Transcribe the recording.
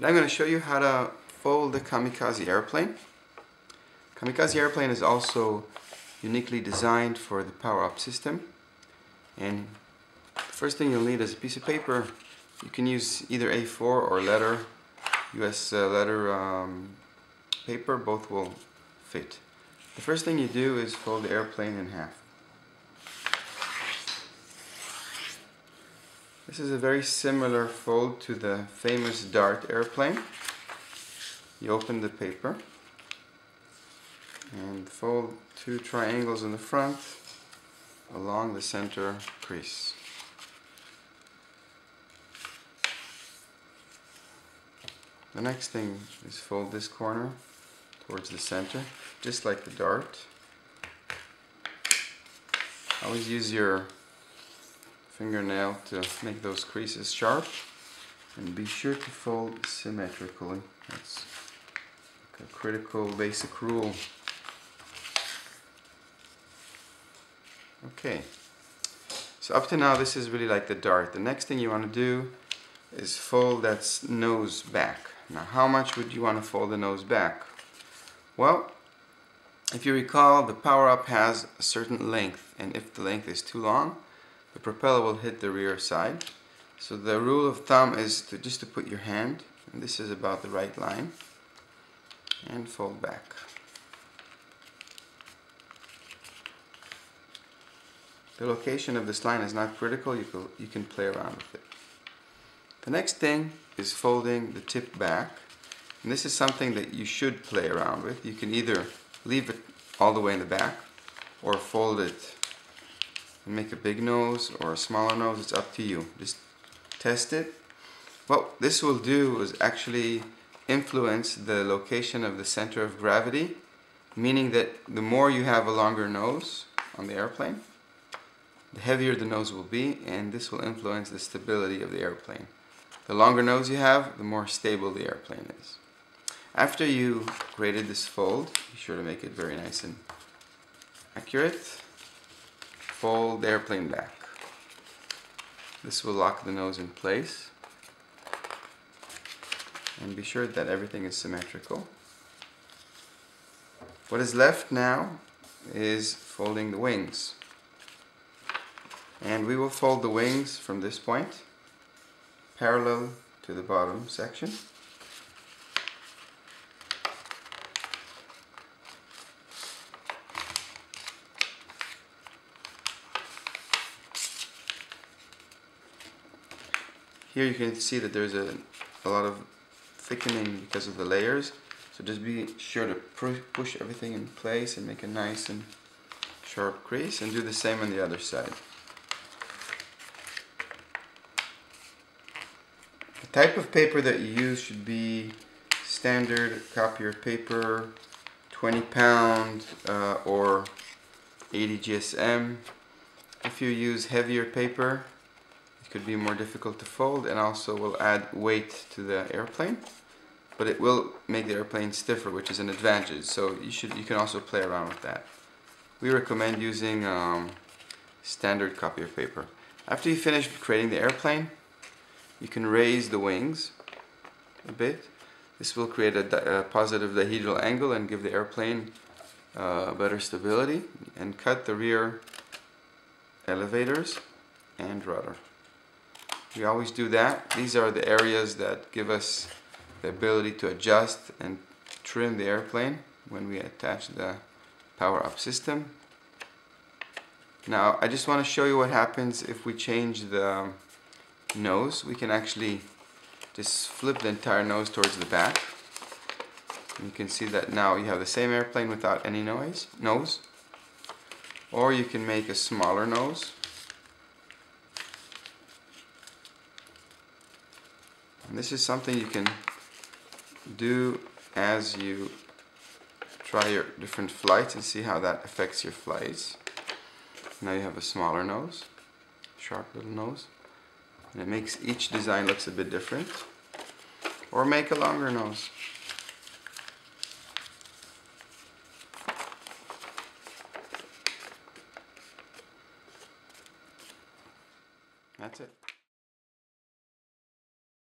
But I'm going to show you how to fold the Kamikaza airplane. Kamikaza airplane is also uniquely designed for the Powerup system. And the first thing you'll need is a piece of paper. You can use either A4 or leather, US leather paper, both will fit. The first thing you do is fold the airplane in half. This is a very similar fold to the famous Dart airplane. You open the paper and fold two triangles in the front along the center crease. The next thing is fold this corner towards the center, just like the Dart. Always use your fingernail to make those creases sharp, and be sure to fold symmetrically. That's like a critical basic rule. Okay, so up to now this is really like the Dart. The next thing you want to do is fold that nose back. Now, how much would you want to fold the nose back? Well, if you recall, the Powerup has a certain length, and if the length is too long, the propeller will hit the rear side. So the rule of thumb is just to put your hand, and this is about the right line, and fold back. The location of this line is not critical, you can play around with it. The next thing is folding the tip back, and this is something that you should play around with. You can either leave it all the way in the back or fold it and make a big nose or a smaller nose. It's up to you. Just test it. What this will do is actually influence the location of the center of gravity, meaning that the more you have a longer nose on the airplane, the heavier the nose will be, and this will influence the stability of the airplane. The longer nose you have, the more stable the airplane is. After you created this fold, be sure to make it very nice and accurate. Fold the airplane back. This will lock the nose in place. And be sure that everything is symmetrical. What is left now is folding the wings. And we will fold the wings from this point parallel to the bottom section. Here you can see that there's a lot of thickening because of the layers, so just be sure to push everything in place and make a nice and sharp crease, and do the same on the other side. The type of paper that you use should be standard copier paper, 20 pound or 80 GSM. If you use heavier paper, it could be more difficult to fold and also will add weight to the airplane, but it will make the airplane stiffer, which is an advantage, so you can also play around with that. We recommend using standard copier paper. After you finish creating the airplane, you can raise the wings a bit. This will create a positive dihedral angle and give the airplane better stability, and cut the rear elevators and rudder. We always do that. These are the areas that give us the ability to adjust and trim the airplane when we attach the Powerup system. Now I just want to show you what happens if we change the nose. We can actually just flip the entire nose towards the back. And you can see that now you have the same airplane without any nose. Or you can make a smaller nose. And this is something you can do as you try your different flights and see how that affects your flights. Now you have a smaller nose, sharp little nose, and it makes each design looks a bit different. Or make a longer nose.